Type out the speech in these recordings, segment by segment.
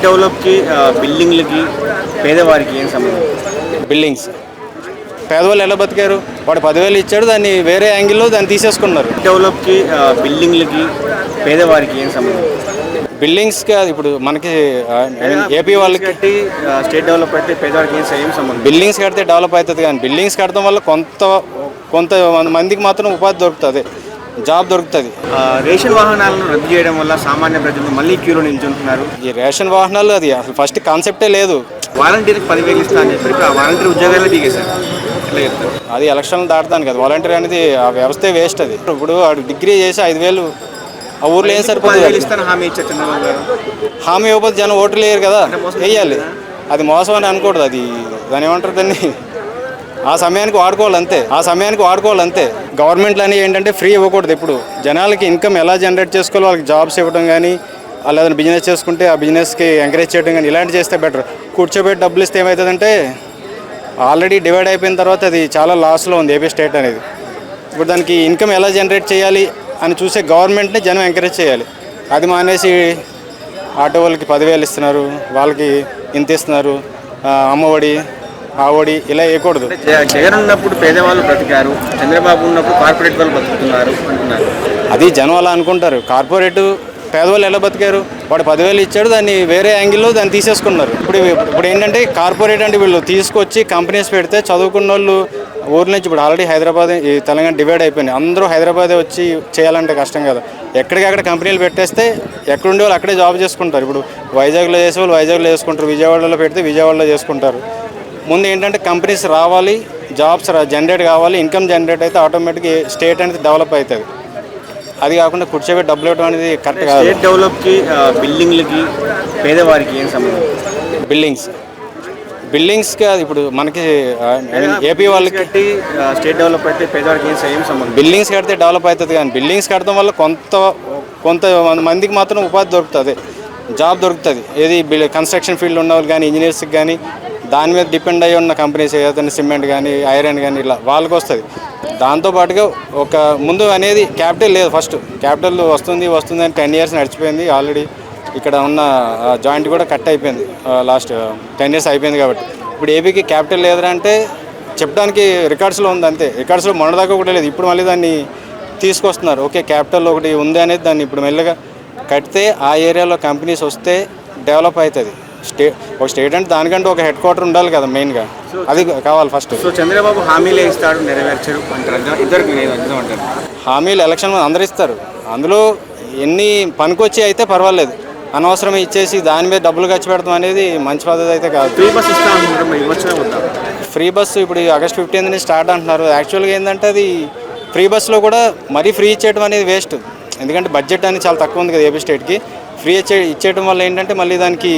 డెవలప్‌కి బిల్డింగ్‌లకి, పేదవారికి ఏం సంబంధం? బిల్డింగ్స్ పేదవాళ్ళు ఎలా బతికారు? వాడు 10,000 ఇచ్చాడు, దాన్ని వేరే యాంగిల్లో దాన్ని తీసేసుకున్నారు. డెవలప్‌కి బిల్డింగ్‌లకి, పేదవారికి ఏం సంబంధం? బిల్డింగ్స్కి అది ఇప్పుడు మనకి ఏపీ వాళ్ళకి కట్టి స్టేట్ డెవలప్ అయితే పేదవారికి ఏం సంబంధం? బిల్డింగ్స్ కడితే డెవలప్ అవుతుంది, కానీ బిల్డింగ్స్ కడతాం వల్ల కొంత మందికి మాత్రం ఉపాధి దొరుకుతుంది, జాబ్ దొరుకుతుంది. రేషన్ వాహనాలను రద్దు చేయడం వల్ల సామాన్య ప్రజలు మళ్ళీ క్యూలో నిల్చుంటున్నారు. ఈ రేషన్ వాహనాలు అది అసలు ఫస్ట్ కాన్సెప్టే లేదు. వాలంటీర్కి 10,000 ఇస్తా అని చెప్పి ఇప్పుడు ఆ వాలంటీర్ ఉద్యోగాలు దిగేశారు. ఎట్లా చెప్తారు? అది ఎలక్షన్లు దాటుతాను కదా, వాలంటీర్ అనేది ఆ వ్యవస్థే వేస్ట్. అది ఇప్పుడు వాడు డిగ్రీ చేసి 5,000 ఆ ఊర్లో ఏం సరిపోతుంది? 10,000 ఇస్తాను హామీ ఇచ్చారు చంద్రబాబు గారు. హామీ ఇవ్వకపోతే జనం ఓట్లు వేయరు కదా, వేయాలి. అది మోసం అని అనకూడదు. అది దాని ఏమంటారు, దాన్ని ఆ సమయానికి వాడుకోవాలి అంతే. గవర్నమెంట్లు అని ఏంటంటే ఫ్రీ ఇవ్వకూడదు. ఇప్పుడు జనాలకి ఇన్కమ్ ఎలా జనరేట్ చేసుకోవాలి, వాళ్ళకి జాబ్స్ ఇవ్వడం కానీ, వాళ్ళు ఏదైనా బిజినెస్ చేసుకుంటే ఆ బిజినెస్కి ఎంకరేజ్ చేయడం కానీ ఇలాంటి చేస్తే బెటర్. కూర్చోబెట్టి డబ్బులు ఇస్తే ఏమవుతుందంటే ఆల్రెడీ డివైడ్ అయిపోయిన తర్వాత అది చాలా లాస్లో ఉంది ఏపీ స్టేట్ అనేది. ఇప్పుడు దానికి ఇన్కమ్ ఎలా జనరేట్ చేయాలి అని చూసే గవర్నమెంట్ని జనం ఎంకరేజ్ చేయాలి. అది మానేసి ఆటో వాళ్ళకి 10,000 ఇస్తున్నారు, వాళ్ళకి ఇంత ఇస్తున్నారు, అమ్మఒడి ఆవడి ఇలా వేయకూడదు. జగన్ ఉన్నప్పుడు పేదవాళ్ళు బ్రతికారు, చంద్రబాబు ఉన్నప్పుడు కార్పొరేట్ వాళ్ళు బతుకుతున్నారు అంటున్నారు. అది జనం అలా అనుకుంటారు. కార్పొరేట్ పేదవాళ్ళు ఎలా బతికారు? వాడు 10,000 ఇచ్చాడు, దాన్ని వేరే యాంగిల్లో దాన్ని తీసేసుకున్నారు. ఇప్పుడు ఏంటంటే కార్పొరేట్ అంటే వీళ్ళు తీసుకొచ్చి కంపెనీస్ పెడితే చదువుకున్న వాళ్ళు ఊరి నుంచి ఇప్పుడు ఆల్రెడీ హైదరాబాద్ ఈ తెలంగాణ డివైడ్ అయిపోయినాయి. అందరూ హైదరాబాదే వచ్చి చేయాలంటే కష్టం కదా. ఎక్కడికక్కడ కంపెనీలు పెట్టేస్తే ఎక్కడుండే వాళ్ళు అక్కడే జాబ్ చేసుకుంటారు. ఇప్పుడు వైజాగ్లో చేసే వాళ్ళు వైజాగ్లో చేసుకుంటారు, విజయవాడలో పెడితే విజయవాడలో చేసుకుంటారు. ముందు ఏంటంటే కంపెనీస్ రావాలి, జాబ్స్ జనరేట్ కావాలి, ఇన్కమ్ జనరేట్ అయితే ఆటోమేటిక్గా స్టేట్ అనేది డెవలప్ అవుతుంది. అది కాకుండా కూర్చోబెట్టి డబ్బులు ఇవ్వడం అనేది కరెక్ట్ కాదు. స్టేట్ డెవలప్‌కి బిల్డింగ్లకి, పేదవారికి ఏం సంబంధం? బిల్డింగ్స్కి అది ఇప్పుడు మనకి ఏపీ వాళ్ళకి కట్టి స్టేట్ డెవలప్ అయితే పేదవారికి ఏం సంబంధం? బిల్డింగ్స్ కడితే డెవలప్ అవుతుంది, కానీ బిల్డింగ్స్ కడతాం వల్ల కొంత మందికి మాత్రం ఉపాధి దొరుకుతుంది, జాబ్ దొరుకుతుంది. ఏది కన్స్ట్రక్షన్ ఫీల్డ్ ఉన్న వాళ్ళు కానీ, ఇంజనీర్స్కి కానీ, దాని మీద డిపెండ్ అయ్యి ఉన్న కంపెనీస్ ఏదైనా సిమెంట్ కానీ, ఐరన్ కానీ ఇలా వాళ్ళకి వస్తుంది. దాంతోపాటుగా ఒక ముందు అనేది క్యాపిటల్ లేదు. ఫస్ట్ క్యాపిటల్ వస్తుంది అని 10 years నడిచిపోయింది. ఆల్రెడీ ఇక్కడ ఉన్న జాయింట్ కూడా కట్ అయిపోయింది, లాస్ట్ 10 years అయిపోయింది. కాబట్టి ఇప్పుడు ఏపీకి క్యాపిటల్ లేదురా అంటే చెప్పడానికి రికార్డ్స్లో ఉంది అంతే. రికార్డ్స్లో మొన్నదాకా ఒకటి లేదు, ఇప్పుడు మళ్ళీ దాన్ని తీసుకొస్తున్నారు. ఓకే క్యాపిటల్ ఒకటి ఉంది అనేది దాన్ని ఇప్పుడు మెల్లగా కడితే ఆ ఏరియాలో కంపెనీస్ వస్తే డెవలప్ అవుతుంది. ఒక స్టేట్ అంటే దానికంటే ఒక హెడ్ క్వార్టర్ ఉండాలి కదా మెయిన్గా, అది కావాలి ఫస్ట్. సో చంద్రబాబు హామీలే ఇస్తాడు, నెరవేర్చరు అంటారు. ఇద్దరికి అంటారు. హామీలు ఎలక్షన్ అందరూ ఇస్తారు, అందులో ఎన్ని పనికొచ్చి అయితే పర్వాలేదు. అనవసరం ఇచ్చేసి దాని మీద డబ్బులు ఖర్చు పెడతాం అనేది మంచి పద్ధతి అయితే కాదు. ఫ్రీ బస్ ఇస్తా అంటున్నారు, ఫ్రీ బస్సు ఇప్పుడు August 15th నుంచి స్టార్ట్ అంటున్నారు. యాక్చువల్గా ఏంటంటే అది ఫ్రీ బస్సులో కూడా మరీ ఫ్రీ ఇచ్చేయడం అనేది వేస్ట్. ఎందుకంటే బడ్జెట్ అనేది చాలా తక్కువ ఉంది కదా ఏపీ స్టేట్కి. ఫ్రీ ఇచ్చేయడం వల్ల ఏంటంటే మళ్ళీ దానికి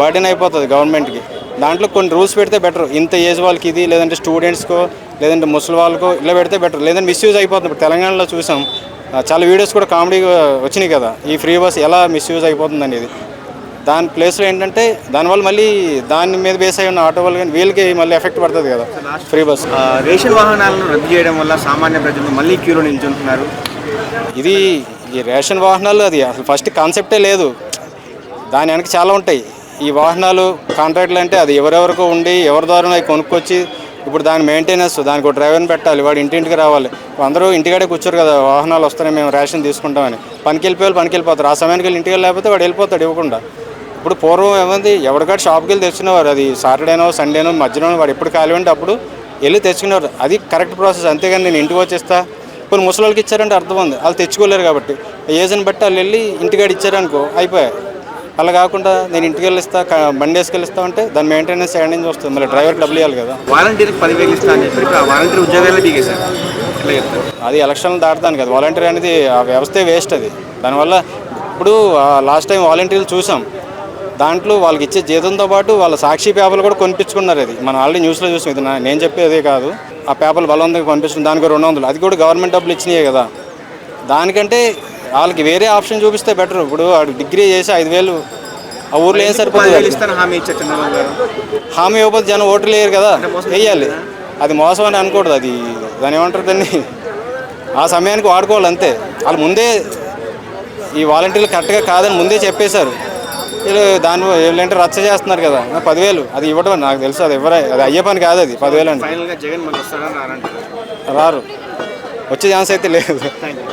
బర్డెన్ అయిపోతుంది గవర్నమెంట్కి. దాంట్లో కొన్ని రూల్స్ పెడితే బెటర్. ఇంత ఏజ్ వాళ్ళకి ఇది, లేదంటే స్టూడెంట్స్కో, లేదంటే ముసలి వాళ్ళకో ఇలా పెడితే బెటర్. లేదంటే మిస్యూజ్ అయిపోతుంది. ఇప్పుడు తెలంగాణలో చూసాం, చాలా వీడియోస్ కూడా కామెడీగా వచ్చినాయి కదా, ఈ ఫ్రీ బస్ ఎలా మిస్యూజ్ అయిపోతుంది అనేది. దాని ప్లేస్లో ఏంటంటే దానివల్ల మళ్ళీ దాని మీద బేస్ అయి ఉన్న ఆటో వాళ్ళు కానీ వీళ్ళకి మళ్ళీ ఎఫెక్ట్ పడుతుంది కదా ఫ్రీ బస్. రేషన్ వాహనాలను రద్దు చేయడం వల్ల సామాన్య ప్రజలు మళ్ళీ క్యూలో నిల్చుంటున్నారు. ఇది ఈ రేషన్ వాహనాలు అది అసలు ఫస్ట్ కాన్సెప్టే లేదు. దాని వెనక చాలా ఉంటాయి. ఈ వాహనాలు కాంట్రాక్ట్లు అంటే అది ఎవరెవరికో ఉండి ఎవరి ద్వారా అవి కొనుక్కొచ్చి ఇప్పుడు దాని మెయింటెనెన్స్, దానికి ఒక డ్రైవర్ని పెట్టాలి, వాడు ఇంటింటికి రావాలి. అందరూ ఇంటికాడే కూర్చోరు కదా, వాహనాలు వస్తున్నాయి మేము రేషన్ తీసుకుంటామని. పనికి వెళ్ళిపోతారు. ఆ సమయానికి వెళ్ళి ఇంటికి వెళ్ళకపోతే వాడు వెళ్ళిపోతాడు ఇవ్వకుండా. ఇప్పుడు పూర్వం ఏమంది, ఎవరికాడు షాప్కి వెళ్ళి తెచ్చుకునేవారు. అది సాటర్డేనో సండేనో మధ్యలో వాడు ఎప్పుడు ఖాళీ ఉంటే అప్పుడు వెళ్ళి తెచ్చుకునేవారు. అది కరెక్ట్ ప్రాసెస్. అంతేగాని నేను ఇంటికి వచ్చేస్తా, కొన్ని ముసలి వాళ్ళకి ఇచ్చారంటే అర్థం ఉంది, వాళ్ళు తెచ్చుకోలేరు కాబట్టి ఏజ్ని బట్టి వాళ్ళు వెళ్ళి ఇంటికాడ ఇచ్చారనుకో అయిపోయాయి. అలా కాకుండా నేను ఇంటికి వెళ్ళిస్తా, బండి వేసుకెళ్ళిస్తా అంటే దాని మెయింటెనెన్స్ ఎక్కడి నుంచి వస్తుంది, మళ్ళీ డ్రైవర్కి డబ్బులు ఇవ్వాలి కదా. వాలంటీర్కి 10,000 ఇస్తా అని చెప్పి ఆ వాలంటీర్ ఉద్యోగాలు దిగేశారు. ఎట్లా చెప్తారు? అది ఎలక్షన్లు దాటుతాను కదా, వాలంటీర్ అనేది ఆ వ్యవస్థే వేస్ట్. అది దానివల్ల ఇప్పుడు లాస్ట్ టైం వాలంటీర్లు చూసాం, దాంట్లో వాళ్ళకి ఇచ్చే జీతంతో పాటు వాళ్ళ సాక్షి పేపర్లు కూడా కొనిపించుకున్నారు. అది మనం ఆల్రెడీ న్యూస్లో చూసాం. ఇది నేను చెప్పేదే కాదు, ఆ పేపర్లు బలవంతంగా కొనిపిస్తుంది. దానికి 200, అది కూడా గవర్నమెంట్ డబ్బులు ఇచ్చినాయి కదా. దానికంటే వాళ్ళకి వేరే ఆప్షన్ చూపిస్తే బెటర్. ఇప్పుడు వాడు డిగ్రీ చేసి 5,000 ఆ ఊర్లో ఏం సరిపోతుంది? హామీ ఇచ్చారు చంద్రబాబు గారు. హామీ ఇవ్వకపోతే జనం ఓట్లు వేయరు కదా, వేయాలి. అది మోసం అని అనకూడదు. అది దాని ఏమంటారు, దాన్ని ఆ సమయానికి వాడుకోవాలి అంతే. వాళ్ళు ముందే ఈ వాలంటీర్లు కరెక్ట్గా కాదని ముందే చెప్పేశారు. వీళ్ళు దాని వీళ్ళంటే రచ్చ చేస్తున్నారు కదా 10,000 అది ఇవ్వడం నాకు తెలుసు, అది అది అయ్యే పని కాదు, అది 10,000 అంటే ఫైనల్గా జగన్ మళ్ళీ వస్తాడని రానంటారు. రారు, వచ్చే ఛాన్స్ అయితే లేదు. Thank you.